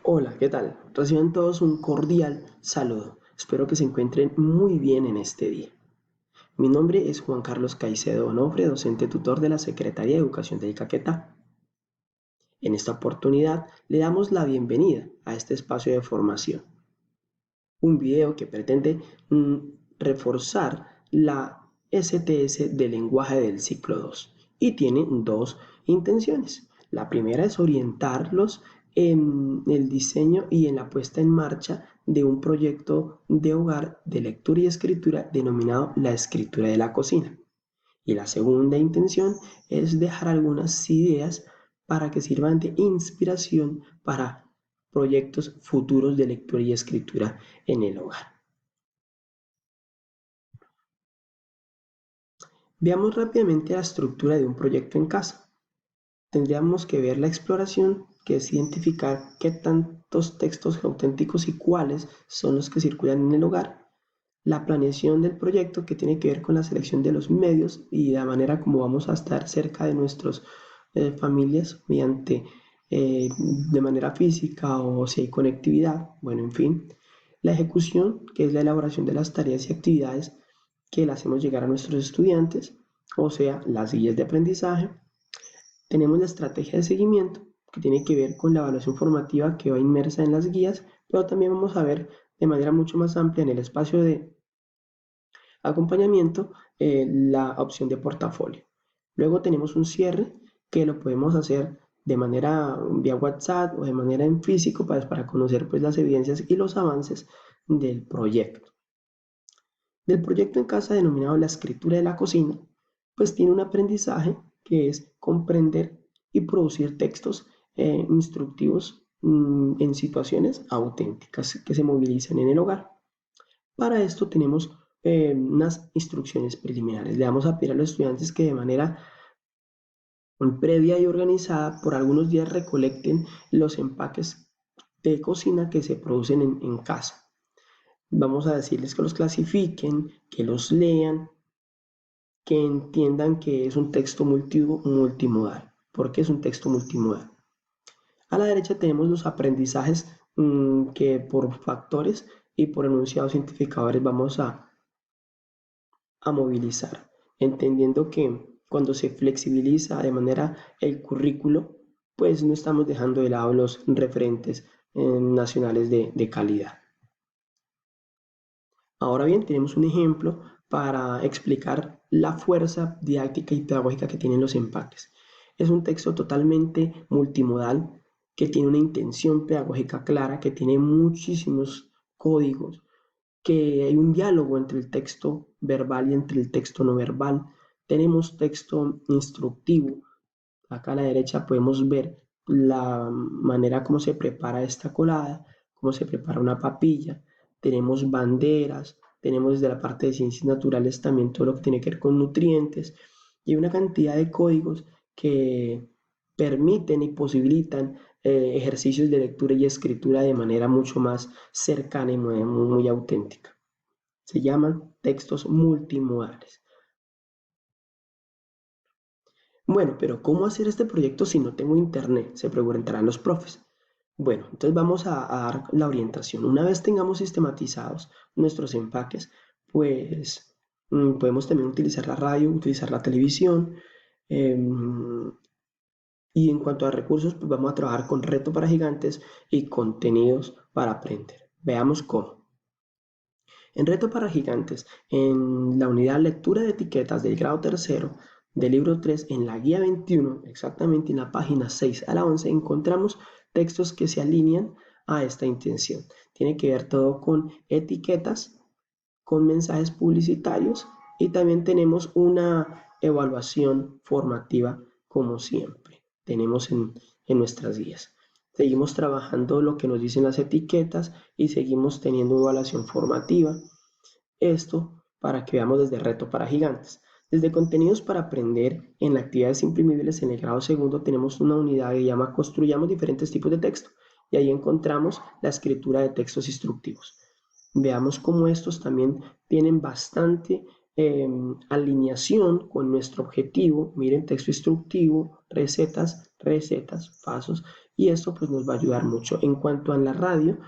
Hola, ¿qué tal? Reciban todos un cordial saludo. Espero que se encuentren muy bien en este día. Mi nombre es Juan Carlos Caicedo Onofre, docente tutor de la Secretaría de Educación del Caquetá. En esta oportunidad le damos la bienvenida a este espacio de formación, un video que pretende reforzar la STS del lenguaje del ciclo 2 y tiene dos intenciones. La primera es orientarlos en el diseño y en la puesta en marcha de un proyecto de hogar de lectura y escritura denominado la escritura de la cocina. Y la segunda intención es dejar algunas ideas para que sirvan de inspiración para proyectos futuros de lectura y escritura en el hogar. Veamos rápidamente la estructura de un proyecto en casa. Tendríamos que ver la exploración, que es identificar qué tantos textos auténticos y cuáles son los que circulan en el hogar. La planeación del proyecto, que tiene que ver con la selección de los medios y la manera como vamos a estar cerca de nuestras familias mediante de manera física o si hay conectividad, bueno, en fin. La ejecución, que es la elaboración de las tareas y actividades que le hacemos llegar a nuestros estudiantes, o sea, las guías de aprendizaje. Tenemos la estrategia de seguimiento, que tiene que ver con la evaluación formativa que va inmersa en las guías, pero también vamos a ver de manera mucho más amplia en el espacio de acompañamiento la opción de portafolio. Luego tenemos un cierre que lo podemos hacer de manera vía WhatsApp o de manera en físico para conocer pues, las evidencias y los avances del proyecto. Del proyecto en casa denominado la escritura de la cocina, pues tiene un aprendizaje que es comprender y producir textos instructivos en situaciones auténticas que se movilizan en el hogar. Para esto tenemos unas instrucciones preliminares. Le vamos a pedir a los estudiantes que de manera previa y organizada por algunos días recolecten los empaques de cocina que se producen en casa. Vamos a decirles que los clasifiquen, que los lean, que entiendan que es un texto multimodal. ¿Por qué es un texto multimodal? A la derecha tenemos los aprendizajes que por factores y por enunciados identificadores vamos a movilizar, entendiendo que cuando se flexibiliza de manera el currículo, pues no estamos dejando de lado los referentes nacionales de calidad. Ahora bien, tenemos un ejemplo para explicar la fuerza didáctica y pedagógica que tienen los empaques. Es un texto totalmente multimodal que tiene una intención pedagógica clara, que tiene muchísimos códigos, que hay un diálogo entre el texto verbal y entre el texto no verbal. Tenemos texto instructivo. Acá a la derecha podemos ver la manera como se prepara esta colada, cómo se prepara una papilla. Tenemos banderas, tenemos desde la parte de ciencias naturales también todo lo que tiene que ver con nutrientes y una cantidad de códigos que permiten y posibilitan ejercicios de lectura y escritura de manera mucho más cercana y muy auténtica. Se llaman textos multimodales. Bueno, pero ¿cómo hacer este proyecto si no tengo internet? Se preguntarán los profes. Bueno, entonces vamos a dar la orientación. Una vez tengamos sistematizados nuestros empaques, pues podemos también utilizar la radio, utilizar la televisión. eh, y en cuanto a recursos, pues vamos a trabajar con Reto para Gigantes y contenidos para aprender. Veamos cómo. En Reto para Gigantes, en la unidad Lectura de Etiquetas del grado tercero del libro 3, en la guía 21, exactamente en la página 6 a la 11, encontramos textos que se alinean a esta intención. Tiene que ver todo con etiquetas, con mensajes publicitarios y también tenemos una evaluación formativa como siempre tenemos en nuestras guías. Seguimos trabajando lo que nos dicen las etiquetas y seguimos teniendo evaluación formativa. Esto para que veamos desde Reto para Gigantes. Desde contenidos para aprender en actividades imprimibles en el grado segundo tenemos una unidad que llama Construyamos diferentes tipos de texto y ahí encontramos la escritura de textos instructivos. Veamos cómo estos también tienen bastante alineación con nuestro objetivo. Miren, texto instructivo, recetas, pasos y esto pues nos va a ayudar mucho. En cuanto a la radio,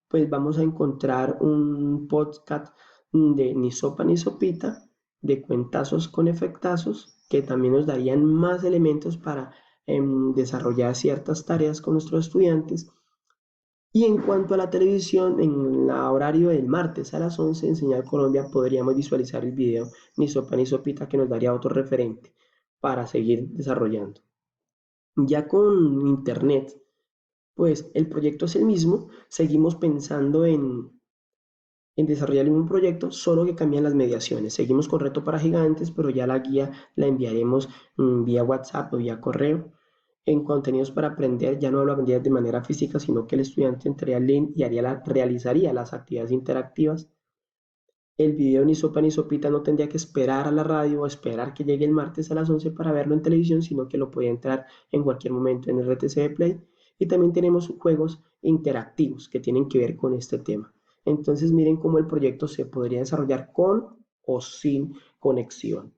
pues vamos a encontrar un podcast de Ni Sopa ni Sopita, de cuentazos con efectazos, que también nos darían más elementos para desarrollar ciertas tareas con nuestros estudiantes. Y en cuanto a la televisión, en el horario del martes a las 11 en Señal Colombia podríamos visualizar el video Ni Sopa ni Sopita, que nos daría otro referente para seguir desarrollando. Ya con Internet, pues el proyecto es el mismo, seguimos pensando en desarrollar el mismo proyecto, solo que cambian las mediaciones. Seguimos con Reto para Gigantes, pero ya la guía la enviaremos vía WhatsApp o vía correo. En contenidos para aprender, ya no lo aprendería de manera física, sino que el estudiante entraría al link y realizaría las actividades interactivas. El video Ni Sopa ni Sopita no tendría que esperar a la radio o esperar que llegue el martes a las 11 para verlo en televisión, sino que lo podía entrar en cualquier momento en RTC de Play. Y también tenemos juegos interactivos que tienen que ver con este tema. Entonces miren cómo el proyecto se podría desarrollar con o sin conexión.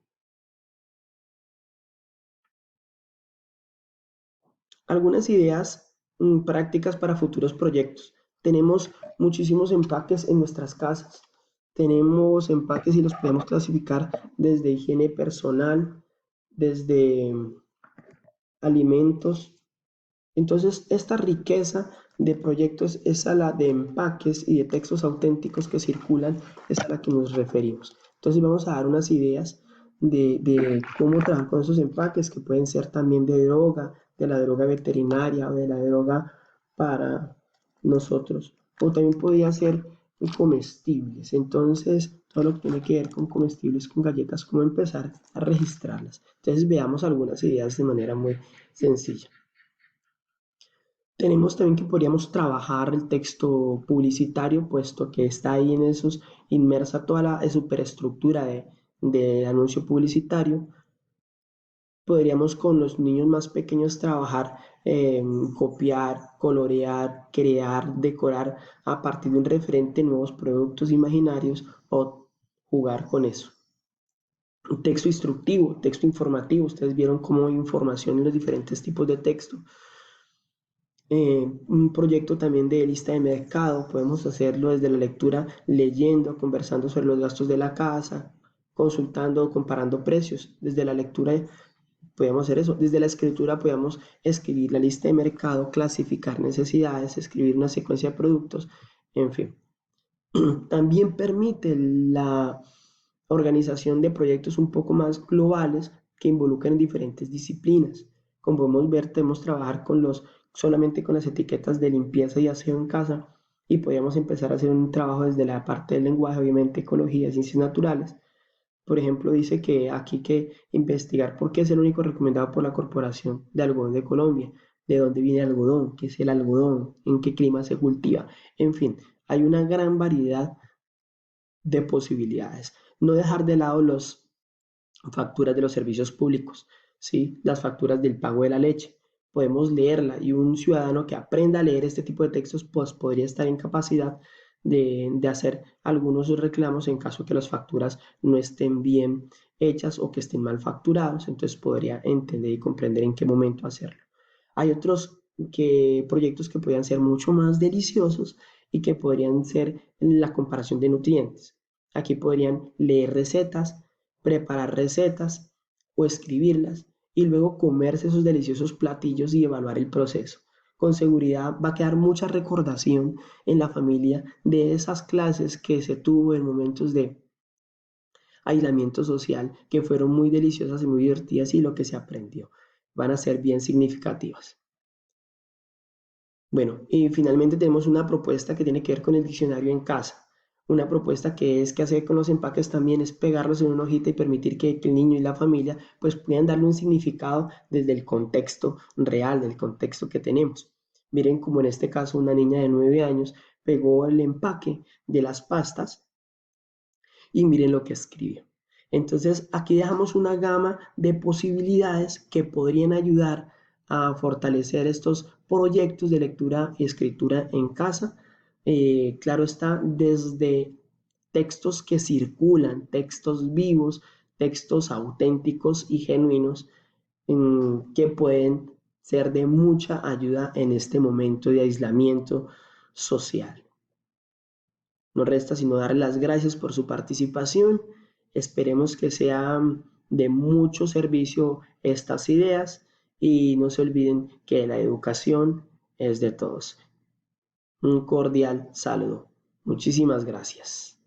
Algunas ideas prácticas para futuros proyectos. Tenemos muchísimos empaques en nuestras casas. Tenemos empaques y los podemos clasificar desde higiene personal, desde alimentos. Entonces, esta riqueza de proyectos es a la de empaques y de textos auténticos que circulan, es a la que nos referimos. Entonces, vamos a dar unas ideas de cómo trabajar con esos empaques, que pueden ser también de droga, de la droga veterinaria o de la droga para nosotros. O también podría ser comestibles. Entonces, todo lo que tiene que ver con comestibles, con galletas, cómo empezar a registrarlas. Entonces, veamos algunas ideas de manera muy sencilla. Tenemos también que podríamos trabajar el texto publicitario, puesto que está ahí en esos, inmersa toda la superestructura de anuncio publicitario. Podríamos con los niños más pequeños trabajar, copiar, colorear, crear, decorar a partir de un referente nuevos productos imaginarios o jugar con eso. Texto instructivo, texto informativo. Ustedes vieron cómo hay información en los diferentes tipos de texto. Un proyecto también de lista de mercado, podemos hacerlo desde la lectura, leyendo, conversando sobre los gastos de la casa, consultando, comparando precios. Desde la lectura podemos hacer eso. Desde la escritura podemos escribir la lista de mercado, clasificar necesidades, escribir una secuencia de productos, en fin. También permite la organización de proyectos un poco más globales que involucran diferentes disciplinas. Como podemos ver, tenemos que trabajar solamente con las etiquetas de limpieza y aseo en casa y podríamos empezar a hacer un trabajo desde la parte del lenguaje, obviamente ecología, ciencias naturales. Por ejemplo, dice que aquí hay que investigar por qué es el único recomendado por la Corporación de Algodón de Colombia, de dónde viene el algodón, qué es el algodón, en qué clima se cultiva, en fin, hay una gran variedad de posibilidades. No dejar de lado las facturas de los servicios públicos, ¿sí? Las facturas del pago de la leche. Podemos leerla y un ciudadano que aprenda a leer este tipo de textos pues podría estar en capacidad de hacer algunos reclamos en caso que las facturas no estén bien hechas o que estén mal facturados, entonces podría entender y comprender en qué momento hacerlo. Hay otros proyectos que podrían ser mucho más deliciosos y que podrían ser la comparación de nutrientes. Aquí podrían leer recetas, preparar recetas o escribirlas y luego comerse esos deliciosos platillos y evaluar el proceso. Con seguridad va a quedar mucha recordación en la familia de esas clases que se tuvo en momentos de aislamiento social que fueron muy deliciosas y muy divertidas y lo que se aprendió. Van a ser bien significativas. Bueno, y finalmente tenemos una propuesta que tiene que ver con el diccionario en casa. Una propuesta que es que hacer con los empaques también es pegarlos en una hojita y permitir que el niño y la familia pues puedan darle un significado desde el contexto real, del contexto que tenemos. Miren como en este caso una niña de 9 años pegó el empaque de las pastas y miren lo que escribió. Entonces, aquí dejamos una gama de posibilidades que podrían ayudar a fortalecer estos proyectos de lectura y escritura en casa. Claro está, desde textos que circulan, textos vivos, textos auténticos y genuinos que pueden ser de mucha ayuda en este momento de aislamiento social. No resta sino darle las gracias por su participación. Esperemos que sean de mucho servicio estas ideas y no se olviden que la educación es de todos. Un cordial saludo. Muchísimas gracias.